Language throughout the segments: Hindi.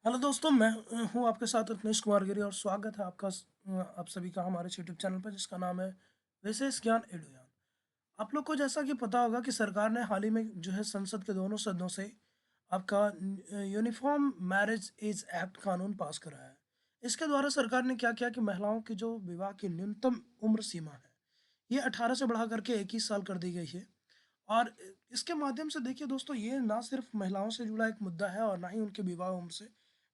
हेलो दोस्तों, मैं हूं आपके साथ रत्नेश कुमार गिरी और स्वागत है आप सभी का हमारे यूट्यूब चैनल पर जिसका नाम है विशेष ज्ञान एडुयान। आप लोग को जैसा कि पता होगा कि सरकार ने हाल ही में जो है संसद के दोनों सदनों से आपका यूनिफॉर्म मैरिज एज एक्ट कानून पास कराया है। इसके द्वारा सरकार ने क्या किया कि महिलाओं की जो विवाह की न्यूनतम उम्र सीमा है ये 18 से बढ़ा करके 21 साल कर दी गई है। और इसके माध्यम से देखिए दोस्तों, ये ना सिर्फ महिलाओं से जुड़ा एक मुद्दा है और ना ही उनके विवाह उम्र से।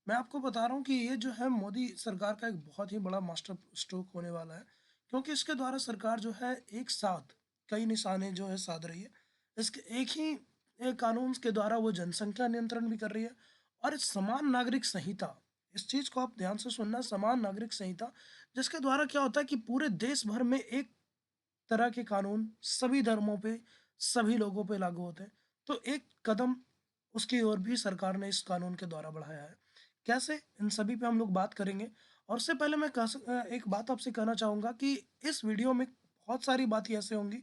मैं आपको बता रहा हूँ कि ये जो है मोदी सरकार का एक बहुत ही बड़ा मास्टर स्ट्रोक होने वाला है, क्योंकि इसके द्वारा सरकार जो है एक साथ कई निशाने जो है साध रही है। इसके एक ही कानून के द्वारा वो जनसंख्या नियंत्रण भी कर रही है। और इस समान नागरिक संहिता, इस चीज़ को आप ध्यान से सुनना, समान नागरिक संहिता, जिसके द्वारा क्या होता है कि पूरे देश भर में एक तरह के कानून सभी धर्मों पे, सभी लोगों पे लागू होते हैं। तो एक कदम उसकी ओर भी सरकार ने इस कानून के द्वारा बढ़ाया है। कैसे? इन सभी पे हम लोग बात करेंगे। और उससे पहले मैं एक बात आपसे कहना चाहूँगा कि इस वीडियो में बहुत सारी बातें ऐसे होंगी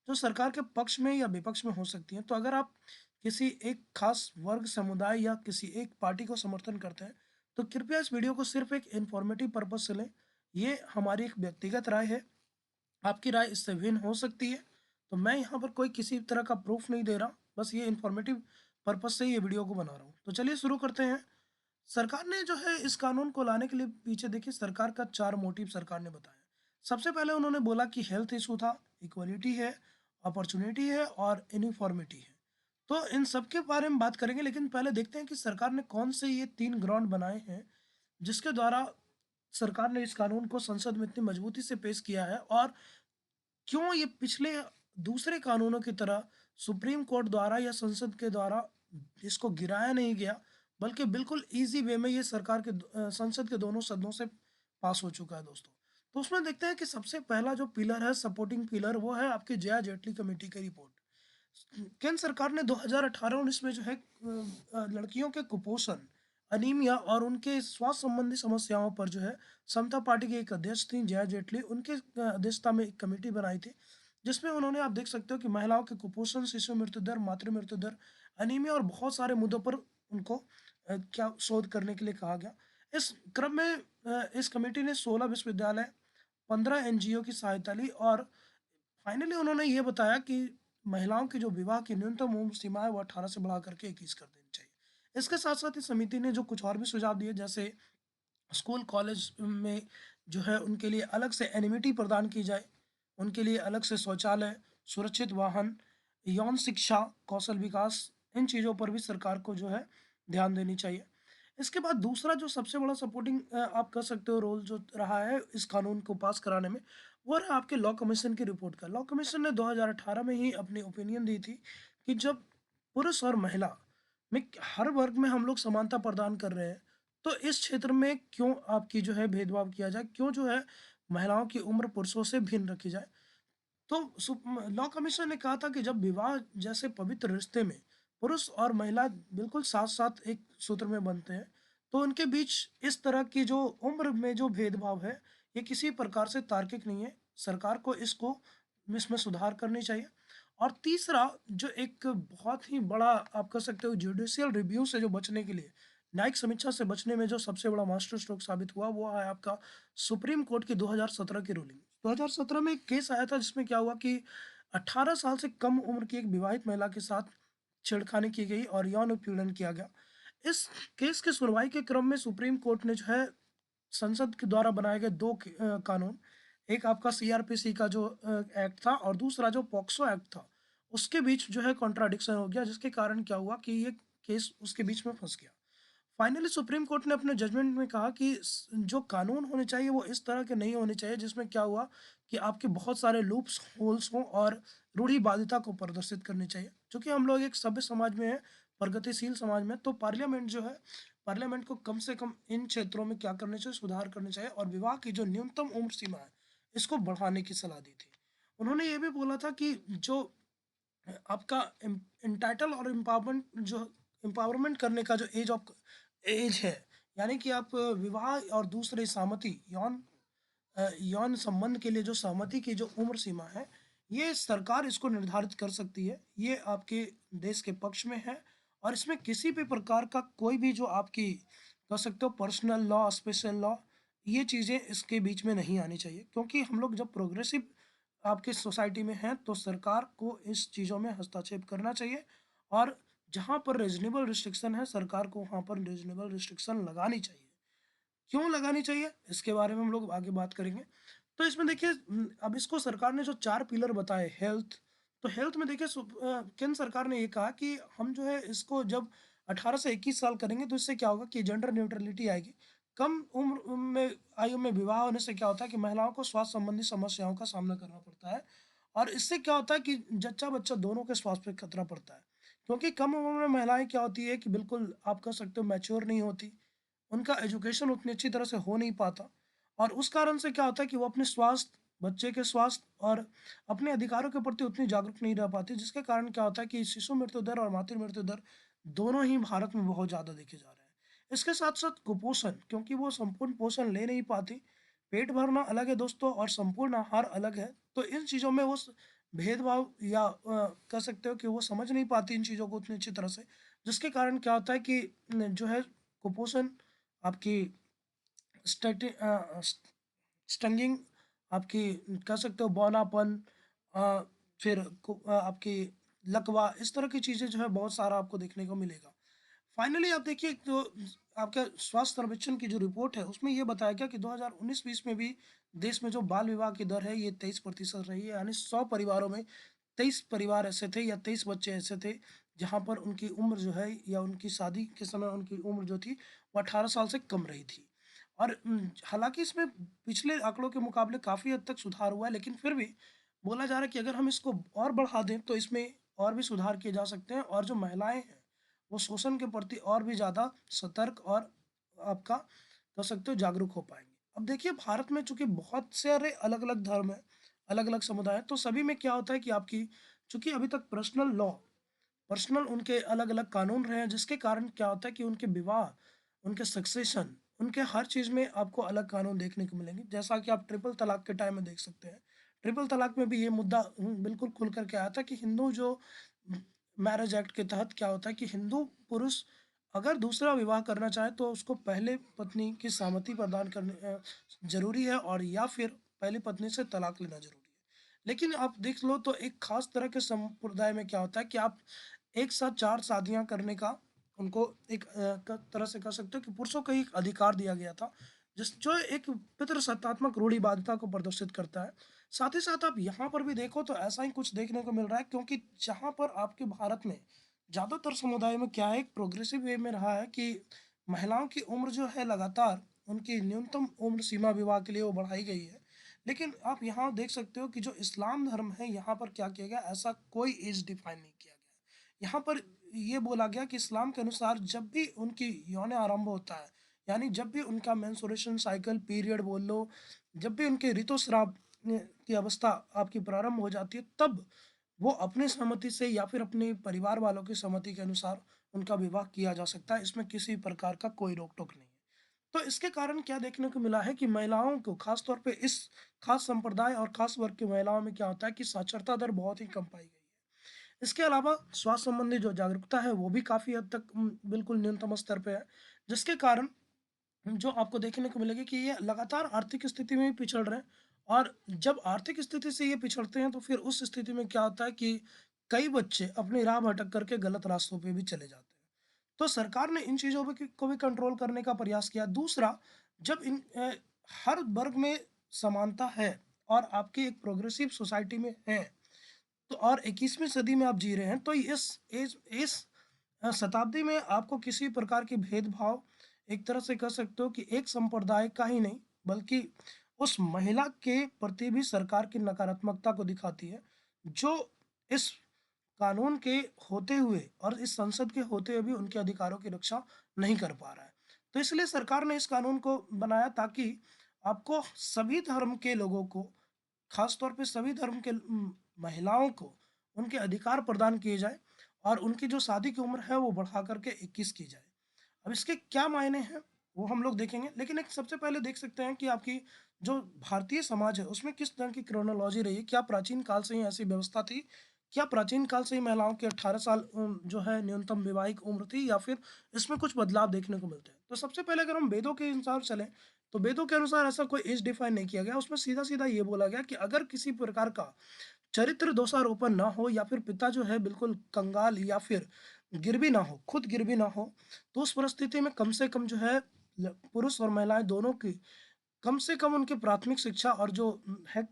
जो सरकार के पक्ष में या विपक्ष में हो सकती हैं। तो अगर आप किसी एक खास वर्ग, समुदाय या किसी एक पार्टी को समर्थन करते हैं, तो कृपया इस वीडियो को सिर्फ एक इन्फॉर्मेटिव पर्पज़ से लें। ये हमारी एक व्यक्तिगत राय है, आपकी राय इससे भिन्न हो सकती है। तो मैं यहाँ पर कोई किसी तरह का प्रूफ नहीं दे रहा, बस ये इन्फॉर्मेटिव पर्पज से ये वीडियो को बना रहा हूँ। तो चलिए शुरू करते हैं। सरकार ने जो है इस कानून को लाने के लिए पीछे देखिए सरकार का 4 मोटिव सरकार ने बताया। सबसे पहले उन्होंने बोला कि हेल्थ इशू था, इक्वलिटी है, अपॉर्चुनिटी है और यूनिफॉर्मिटी है। तो इन सब के बारे में बात करेंगे, लेकिन पहले देखते हैं कि सरकार ने कौन से ये 3 ग्राउंड बनाए हैं जिसके द्वारा सरकार ने इस कानून को संसद में इतनी मजबूती से पेश किया है। और क्यों ये पिछले दूसरे कानूनों की तरह सुप्रीम कोर्ट द्वारा या संसद के द्वारा इसको गिराया नहीं गया, बल्कि बिल्कुल ईज़ी वे में ये संसद के दोनों सदनों से पास हो चुका है दोस्तों। तो उसमें देखते हैं कि सबसे पहला जो पिलर है, सपोर्टिंग पिलर, वो है आपकी जया जेटली कमेटी की रिपोर्ट। केंद्र सरकार ने 2018-19 में जो है लड़कियों के कुपोषण, अनीमिया और उनके स्वास्थ्य संबंधी समस्याओं पर जो है समता पार्टी की एक अध्यक्ष थी जया जेटली, उनके अध्यक्षता में एक कमेटी बनाई थी, जिसमें उन्होंने, आप देख सकते हो कि महिलाओं के कुपोषण, शिशु मृत्यु दर, मातृ मृत्यु दर, अनीमिया और बहुत सारे मुद्दों पर उनको क्या शोध करने के लिए कहा गया। इस क्रम में इस कमेटी ने 16 विश्वविद्यालय, 15 एनजीओ की सहायता ली और फाइनली उन्होंने ये बताया कि महिलाओं की जो विवाह की न्यूनतम उम्र सीमा है वो 18 से बढ़ा करके 21 कर देनी चाहिए। इसके साथ साथ इस समिति ने जो कुछ और भी सुझाव दिए, जैसे स्कूल कॉलेज में जो है उनके लिए अलग से एनिमिटी प्रदान की जाए, उनके लिए अलग से शौचालय, सुरक्षित वाहन, यौन शिक्षा, कौशल विकास, इन चीज़ों पर भी सरकार को जो है ध्यान देनी चाहिए। इसके बाद दूसरा जो सबसे बड़ा सपोर्टिंग आप कह सकते हो रोल जो रहा है इस कानून को पास कराने में, वो रहा आपके लॉ कमीशन की रिपोर्ट का। लॉ कमीशन ने 2018 में ही अपनी ओपिनियन दी थी कि जब पुरुष और महिला में हर वर्ग में हम लोग समानता प्रदान कर रहे हैं, तो इस क्षेत्र में क्यों आपकी जो है भेदभाव किया जाए, क्यों जो है महिलाओं की उम्र पुरुषों से भिन्न रखी जाए। तो लॉ कमीशन ने कहा था कि जब विवाह जैसे पवित्र रिश्ते में पुरुष और महिला बिल्कुल साथ साथ एक सूत्र में बनते हैं, तो उनके बीच इस तरह की जो उम्र में जो भेदभाव है, ये किसी प्रकार से तार्किक नहीं है। सरकार को इसमें सुधार करनी चाहिए। और तीसरा जो एक बहुत ही बड़ा, आप कह सकते हो, जुडिशियल रिव्यू से जो बचने के लिए, न्यायिक समीक्षा से बचने में जो सबसे बड़ा मास्टर स्ट्रोक साबित हुआ, वो है आपका सुप्रीम कोर्ट की 2017 की रूलिंग। 2017 में एक केस आया था जिसमें क्या हुआ कि 18 साल से कम उम्र की एक विवाहित महिला के साथ छेड़खानी की गई और यौन उत्पीड़न किया गया। इस केस की सुनवाई के क्रम में सुप्रीम कोर्ट ने जो है संसद के द्वारा बनाए गए दो कानून, एक आपका सीआरपीसी का जो एक्ट था और दूसरा जो पॉक्सो एक्ट था, उसके बीच जो है कॉन्ट्राडिक्शन हो गया, जिसके कारण क्या हुआ कि ये केस उसके बीच में फंस गया। फाइनली सुप्रीम कोर्ट ने अपने जजमेंट में कहा कि जो कानून होने चाहिए वो इस तरह के नहीं होने चाहिए जिसमें क्या हुआ कि आपके बहुत सारे लूप्स होल्स हों और रूढ़िवादिता को प्रदर्शित करनी चाहिए। क्योंकि हम लोग एक सभ्य समाज में हैं, प्रगतिशील समाज में, तो पार्लियामेंट जो है, पार्लियामेंट को कम से कम इन क्षेत्रों में क्या करने चाहिए, सुधार करने चाहिए और विवाह की जो न्यूनतम उम्र सीमा है इसको बढ़ाने की सलाह दी थी। उन्होंने ये भी बोला था कि जो आपका इंटाइटल और एम्पावरमेंट करने का जो एज है, यानी कि आप विवाह और दूसरे सहमति, यौन संबंध के लिए जो सहमति की जो उम्र सीमा है, ये सरकार इसको निर्धारित कर सकती है। ये आपके देश के पक्ष में है और इसमें किसी भी प्रकार का कोई भी जो आपकी कह सकते हो पर्सनल लॉ, स्पेशल लॉ, ये चीज़ें इसके बीच में नहीं आनी चाहिए, क्योंकि हम लोग जब प्रोग्रेसिव आपकी सोसाइटी में हैं तो सरकार को इस चीज़ों में हस्तक्षेप करना चाहिए, और जहाँ पर रीजनेबल रिस्ट्रिक्शन है सरकार को वहाँ पर रीजनेबल रिस्ट्रिक्शन लगानी चाहिए। क्यों लगानी चाहिए इसके बारे में हम लोग आगे बात करेंगे। तो इसमें देखिए अब इसको सरकार ने जो 4 पिलर बताए हेल्थ, तो हेल्थ में देखिए केंद्र सरकार ने ये कहा कि हम जो है इसको जब 18 से 21 साल करेंगे तो इससे क्या होगा कि जेंडर न्यूट्रलिटी आएगी। कम उम्र में आयु में विवाह होने से क्या होता है कि महिलाओं को स्वास्थ्य संबंधी समस्याओं का सामना करना पड़ता है, और इससे क्या होता है कि जच्चा-बच्चा दोनों के स्वास्थ्य पे खतरा पड़ता है। क्योंकि कम उम्र में महिलाएँ क्या होती है कि बिल्कुल आप कह सकते हो मैच्योर नहीं होती, उनका एजुकेशन उतनी अच्छी तरह से हो नहीं पाता, और उस कारण से क्या होता है कि वो अपने स्वास्थ्य, बच्चे के स्वास्थ्य और अपने अधिकारों के प्रति उतनी जागरूक नहीं रह पाती, जिसके कारण क्या होता है कि शिशु मृत्यु दर और मातृ मृत्यु दर दोनों ही भारत में बहुत ज़्यादा देखे जा रहे हैं। इसके साथ-साथ कुपोषण, क्योंकि वो संपूर्ण पोषण ले नहीं पाती, पेट भरना अलग है दोस्तों और संपूर्ण आहार अलग है, तो इन चीज़ों में वो भेदभाव या कह सकते हो कि वो समझ नहीं पाती इन चीज़ों को उतनी अच्छी तरह से, जिसके कारण क्या होता है कि जो है कुपोषण आपकी स्टैटि स्टंगिंग, आपकी कह सकते हो बौनापन, अ, फिर आपकी लकवा, इस तरह की चीज़ें जो है बहुत सारा आपको देखने को मिलेगा। फाइनली आप देखिए जो आपका स्वास्थ्य सर्वेक्षण की जो रिपोर्ट है उसमें ये बताया गया कि 2019-20 में भी देश में जो बाल विवाह की दर है ये 23% रही है, यानी 100 परिवारों में 23 परिवार ऐसे थे या 23 बच्चे ऐसे थे जहाँ पर उनकी उम्र जो है या उनकी शादी के समय उनकी उम्र जो थी वो 18 साल से कम रही थी। और हालांकि इसमें पिछले आंकड़ों के मुकाबले काफ़ी हद तक सुधार हुआ है, लेकिन फिर भी बोला जा रहा है कि अगर हम इसको और बढ़ा दें तो इसमें और भी सुधार किए जा सकते हैं, और जो महिलाएं हैं वो शोषण के प्रति और भी ज़्यादा सतर्क और आपका कह सकते हो जागरूक हो पाएंगे। अब देखिए भारत में चूंकि बहुत सारे अलग अलग धर्म हैं, अलग अलग समुदाय हैं, तो सभी में क्या होता है कि आपकी चूंकि अभी तक पर्सनल उनके अलग अलग कानून रहे हैं, जिसके कारण क्या होता है कि उनके विवाह, उनके सक्सेशन, उनके हर चीज़ में आपको अलग कानून देखने को मिलेंगे, जैसा कि आप ट्रिपल तलाक के टाइम में देख सकते हैं। ट्रिपल तलाक में भी ये मुद्दा बिल्कुल खुल करके आया था कि हिंदू जो मैरिज एक्ट के तहत क्या होता है कि हिंदू पुरुष अगर दूसरा विवाह करना चाहे तो उसको पहले पत्नी की सहमति प्रदान करने जरूरी है, और या फिर पहली पत्नी से तलाक लेना जरूरी है। लेकिन आप देख लो तो एक खास तरह के संप्रदाय में क्या होता है कि आप एक साथ 4 शादियाँ करने का उनको एक तरह से कह सकते हो कि पुरुषों को एक अधिकार दिया गया था, जिस जो एक पितृसत्तात्मक रूढ़िवादिता को प्रदर्शित करता है। साथ ही साथ आप यहाँ पर भी देखो तो ऐसा ही कुछ देखने को मिल रहा है, क्योंकि जहाँ पर आपके भारत में ज़्यादातर समुदाय में क्या है, एक प्रोग्रेसिव वे में रहा है कि महिलाओं की उम्र जो है लगातार उनकी न्यूनतम उम्र सीमा विवाह के लिए वो बढ़ाई गई है। लेकिन आप यहाँ देख सकते हो कि जो इस्लाम धर्म है यहाँ पर क्या किया गया, ऐसा कोई एज डिफाइन नहीं किया गया। यहाँ पर ये बोला गया कि इस्लाम के अनुसार जब भी उनकी यौन आरंभ होता है, यानी जब भी उनका मेंस्ट्रुएशन साइकिल पीरियड बोल लो, जब भी उनके ऋतुस्राव की अवस्था आपकी प्रारंभ हो जाती है, तब वो अपनी सहमति से या फिर अपने परिवार वालों की सहमति के अनुसार उनका विवाह किया जा सकता है। इसमें किसी प्रकार का कोई रोक-टोक नहीं है। तो इसके कारण क्या देखने को मिला है कि महिलाओं को खास तौर पे इस खास संप्रदाय और खास वर्ग की महिलाओं में क्या होता है कि साक्षरता दर बहुत ही कम पाई गई है। इसके अलावा स्वास्थ्य संबंधी जो जागरूकता है वो भी काफ़ी हद तक बिल्कुल न्यूनतम स्तर पे है, जिसके कारण जो आपको देखने को मिलेगी कि ये लगातार आर्थिक स्थिति में भी पिछड़ रहे हैं, और जब आर्थिक स्थिति से ये पिछड़ते हैं तो फिर उस स्थिति में क्या होता है कि कई बच्चे अपनी राह भटक करके गलत रास्तों पे भी चले जाते हैं। तो सरकार ने इन चीज़ों पे को भी कंट्रोल करने का प्रयास किया। दूसरा, जब हर वर्ग में समानता है और आपकी एक प्रोग्रेसिव सोसाइटी में है, तो और 21वीं सदी में आप जी रहे हैं, तो इस शताब्दी में आपको किसी प्रकार की भेदभाव एक तरह से कह सकते हो कि एक संप्रदाय का ही नहीं, बल्कि उस महिला के प्रति भी सरकार की नकारात्मकता को दिखाती है, जो इस कानून के होते हुए और इस संसद के होते हुए भी उनके अधिकारों की रक्षा नहीं कर पा रहा है। तो इसलिए सरकार ने इस कानून को बनाया ताकि आपको सभी धर्म के लोगों को, खास तौर पे सभी धर्म के महिलाओं को उनके अधिकार प्रदान किए जाए, और उनकी जो शादी की उम्र है वो बढ़ा करके 21 की जाए। अब इसके क्या मायने हैं वो हम लोग देखेंगे, लेकिन एक सबसे पहले देख सकते हैं कि आपकी जो भारतीय समाज है उसमें किस तरह की क्रोनोलॉजी रही है। क्या प्राचीन काल से ही ऐसी व्यवस्था थी क्या प्राचीन काल से ही महिलाओं की 18 साल जो है न्यूनतम वैवाहिक उम्र थी या फिर इसमें कुछ बदलाव देखने को मिलते हैं? तो सबसे पहले अगर हम वेदों के अनुसार चलें, तो वेदों के अनुसार ऐसा कोई एज डिफाइन नहीं किया गया। उसमें सीधा-सीधा ये बोला गया कि अगर किसी प्रकार का चरित्र दोषारोपण ना हो या फिर पिता जो है बिल्कुल कंगाल या फिर गिरवी ना हो, खुद गिरवी ना हो, तो उस परिस्थिति में कम से कम जो है पुरुष और महिलाएं दोनों की कम से कम उनकी प्राथमिक शिक्षा और जो है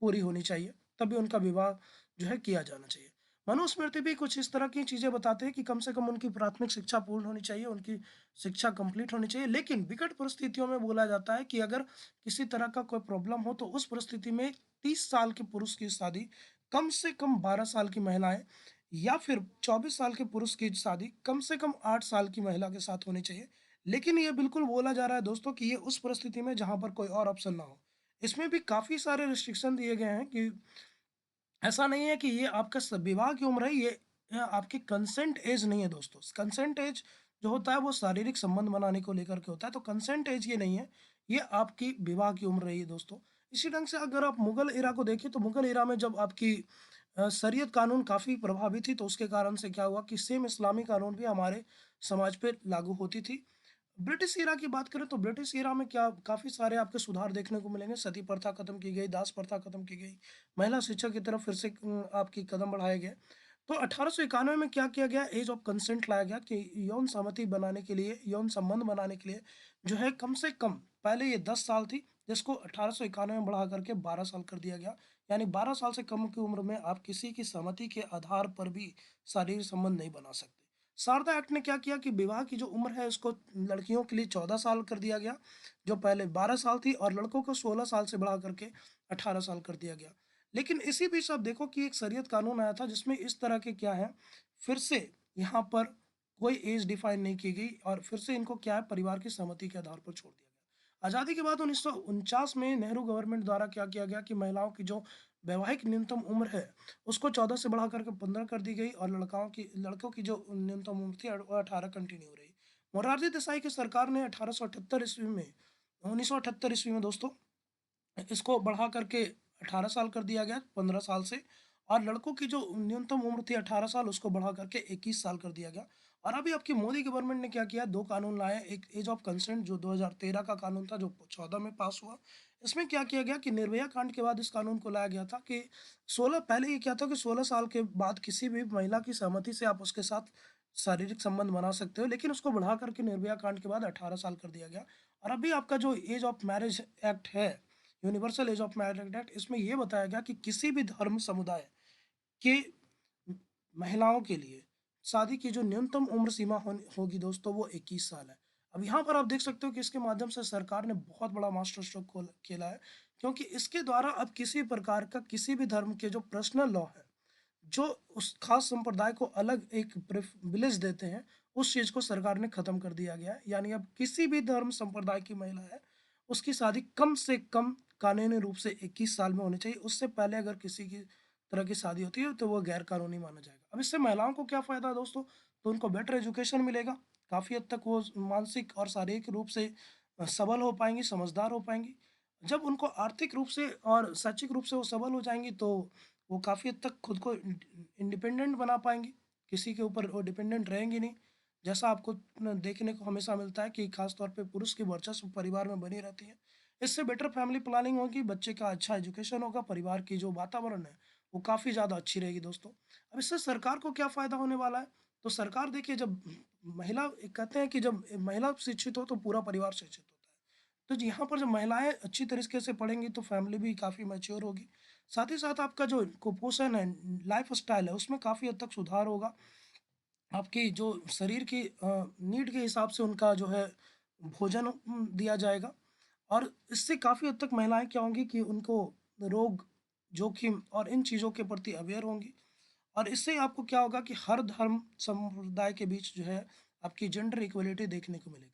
पूरी होनी चाहिए, तभी उनका विवाह जो है किया जाना चाहिए। मनुस्मृति भी कुछ इस तरह की चीज़ें बताते हैं कि कम से कम उनकी प्राथमिक शिक्षा पूर्ण होनी चाहिए, उनकी शिक्षा कंप्लीट होनी चाहिए। लेकिन विकट परिस्थितियों में बोला जाता है कि अगर किसी तरह का कोई प्रॉब्लम हो, तो उस परिस्थिति में 30 साल के पुरुष की शादी कम से कम 12 साल की महिलाएँ या फिर 24 साल के पुरुष की शादी कम से कम 8 साल की महिला के साथ होनी चाहिए। लेकिन ये बिल्कुल बोला जा रहा है दोस्तों कि ये उस परिस्थिति में जहाँ पर कोई और ऑप्शन ना हो। इसमें भी काफ़ी सारे रिस्ट्रिक्शन दिए गए हैं कि ऐसा नहीं है कि ये आपका विवाह की उम्र है, ये आपकी कंसेंट एज नहीं है दोस्तों। कंसेंट एज जो होता है वो शारीरिक संबंध बनाने को लेकर के होता है, तो कंसेंट एज ये नहीं है, ये आपकी विवाह की उम्र रही है दोस्तों। इसी ढंग से अगर आप मुगल इरा को देखें, तो मुगल इरा में जब आपकी शरीयत कानून काफ़ी प्रभावी थी, तो उसके कारण से क्या हुआ कि सेम इस्लामी कानून भी हमारे समाज पे लागू होती थी। ब्रिटिश ईरा की बात करें तो ब्रिटिश ईरा में क्या काफ़ी सारे आपके सुधार देखने को मिलेंगे। सती प्रथा खत्म की गई, दास प्रथा खत्म की गई, महिला शिक्षा की तरफ फिर से आपकी कदम बढ़ाए गए। तो 1891 में क्या किया गया, एज ऑफ कंसेंट लाया गया कि यौन सहमति बनाने के लिए, यौन संबंध बनाने के लिए जो है कम से कम, पहले ये 10 साल थी, जिसको 1891 में बढ़ा करके 12 साल कर दिया गया। यानी 12 साल से कम की उम्र में आप किसी की सहमति के आधार पर भी शारीरिक संबंध नहीं बना सकते। शारदा एक्ट ने क्या किया कि विवाह की जो उम्र है उसको लड़कियों के लिए 14 साल कर दिया गया, जो पहले 12 साल थी, और लड़कों को 16 साल से बढ़ा करके 18 साल कर दिया गया। लेकिन इसी बीच आप देखो कि एक शरीयत कानून आया था जिसमें इस तरह के क्या है, फिर से यहाँ पर कोई एज डिफाइन नहीं की गई और फिर से इनको क्या है, परिवार की सहमति के आधार पर छोड़ दिया गया। आज़ादी के बाद 1949 में नेहरू गवर्नमेंट द्वारा क्या किया गया कि महिलाओं की जो वैवाहिक न्यूनतम उम्र है उसको 14 से बढ़ा करके 15 कर दी गई, और लड़कों की जो न्यूनतम उम्र थी वो 18 कंटिन्यू रही। मोरारजी देसाई की सरकार ने 1878 ईस्वी में 1978 ईस्वी में दोस्तों इसको बढ़ा करके 18 साल कर दिया गया, 15 साल से, और लड़कों की जो न्यूनतम उम्र थी 18 साल उसको बढ़ा करके 21 साल कर दिया गया। और अभी आपकी मोदी गवर्नमेंट ने क्या किया, 2 कानून लाए। एक एज ऑफ कंसेंट जो 2013 का कानून था, जो 14 में पास हुआ। इसमें क्या किया गया कि निर्भया कांड के बाद इस कानून को लाया गया था कि 16 पहले ये क्या था कि 16 साल के बाद किसी भी महिला की सहमति से आप उसके साथ शारीरिक संबंध बना सकते हो, लेकिन उसको बढ़ा करके निर्भया कांड के बाद 18 साल कर दिया गया। और अभी आपका जो एज ऑफ मैरिज एक्ट है, universal age of marriage act, इसमें यह बताया गया कि किसी भी धर्म समुदाय के महिलाओं के लिए शादी की जो न्यूनतम उम्र सीमा होगी दोस्तों वो 21 साल है। अब यहाँ पर आप देख सकते हो कि इसके माध्यम से सरकार ने बहुत बड़ा मास्टर स्ट्रोक खेला है, क्योंकि इसके द्वारा अब किसी प्रकार का किसी भी धर्म के जो पर्सनल लॉ है, जो उस खास संप्रदाय को अलग एक प्रिविलेज देते हैं, उस चीज़ को सरकार ने ख़त्म कर दिया गया है। यानी अब किसी भी धर्म संप्रदाय की महिला है, उसकी शादी कम से कम कानूनी रूप से 21 साल में होनी चाहिए। उससे पहले अगर किसी की तरह की शादी होती है तो वो गैर कानूनी माना जाएगा। अब इससे महिलाओं को क्या फ़ायदा है दोस्तों? तो उनको बेटर एजुकेशन मिलेगा, काफ़ी हद तक वो मानसिक और शारीरिक रूप से सबल हो पाएँगी, समझदार हो पाएँगी। जब उनको आर्थिक रूप से और शैक्षिक रूप से वो सबल हो जाएँगी, तो वो काफ़ी हद तक खुद को इंडिपेंडेंट बना पाएँगी, किसी के ऊपर वो डिपेंडेंट रहेंगी नहीं। जैसा आपको देखने को हमेशा मिलता है कि खास तौर पे पुरुष की वर्चस्व परिवार में बनी रहती है। इससे बेटर फैमिली प्लानिंग होगी, बच्चे का अच्छा एजुकेशन होगा, परिवार की जो वातावरण है, वो काफ़ी ज़्यादा अच्छी रहेगी दोस्तों। अब इससे सरकार को क्या फ़ायदा होने वाला है? तो सरकार देखिए, जब महिला, कहते हैं कि जब महिला शिक्षित हो तो पूरा परिवार शिक्षित होता है। तो जी यहाँ पर जब महिलाएँ अच्छी तरीके से पढ़ेंगी तो फैमिली भी काफ़ी मैच्योर होगी। साथ ही साथ आपका जो कुपोषण है, लाइफ़स्टाइल है, उसमें काफ़ी हद तक सुधार होगा। आपकी जो शरीर की नीड के हिसाब से उनका जो है भोजन दिया जाएगा, और इससे काफ़ी हद तक महिलाएँ क्या होंगी कि उनको रोग, जोखिम और इन चीज़ों के प्रति अवेयर होंगी। और इससे आपको क्या होगा कि हर धर्म समुदाय के बीच जो है आपकी जेंडर इक्वलिटी देखने को मिलेगी।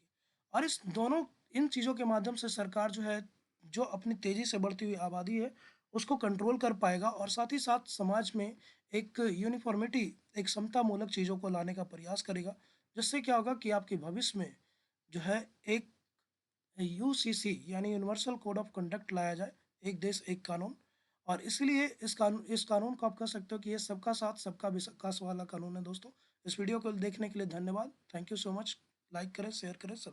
और इस दोनों इन चीज़ों के माध्यम से सरकार जो है, जो अपनी तेज़ी से बढ़ती हुई आबादी है, उसको कंट्रोल कर पाएगा, और साथ ही साथ समाज में एक यूनिफ़ॉर्मिटी, एक समतामूलक चीज़ों को लाने का प्रयास करेगा। जिससे क्या होगा कि आपके भविष्य में जो है एक यूसीसी यानी यूनिवर्सल कोड ऑफ कंडक्ट लाया जाए, एक देश एक कानून। और इसलिए इस कानून को आप कह सकते हो कि ये सबका साथ सबका विकास वाला कानून है दोस्तों। इस वीडियो को देखने के लिए धन्यवाद। Thank you so much. Like करें, शेयर करें, सब्सक्राइब